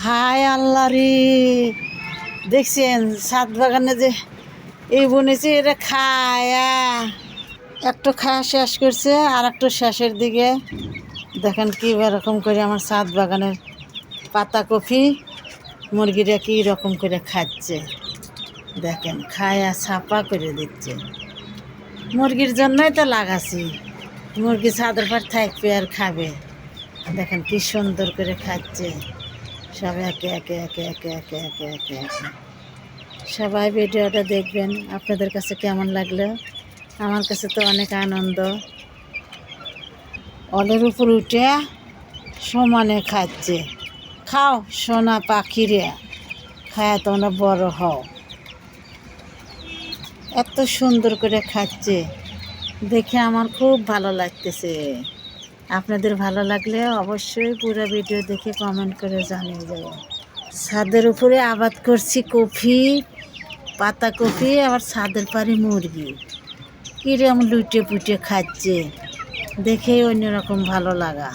হায় আল্লাহ রে, দেখছেন ছাদ বাগানে যে এই বুনেছি, এটা খায়া একটু খায়া শেষ করছে, আর একটু শেষের দিকে দেখেন কি এরকম করে আমার ছাদ বাগানের পাতাকপি মুরগিরা কি রকম করে খাচ্ছে। দেখেন খায়া ছাপা করে দিচ্ছে। মুরগির জন্যই তো লাগাছি, মুরগি ছাদের পার থাকবে আর খাবে। দেখেন কি সুন্দর করে খাচ্ছে সব একে একে একে একে একে একে একে একে। সবাই ভিডিওটা দেখবেন। আপনাদের কাছে কেমন লাগলো? আমার কাছে তো অনেক আনন্দ। অলের উপর উঠে সমানে খাচ্ছে। খাও সোনা পাখিরে, খায়া তোমরা বড় হও। এত সুন্দর করে খাচ্ছে, দেখে আমার খুব ভালো লাগতেছে। আপনাদের ভালো লাগলে অবশ্যই পুরো ভিডিও দেখে কমেন্ট করে জানিয়ে যাবেন। ছাদের উপরে আবাদ করছি কপি, পাতাকপি, আবার ছাদের পারে মুরগি কিরম লুটে পুটে খাচ্ছে, দেখেই অন্যরকম ভালো লাগা।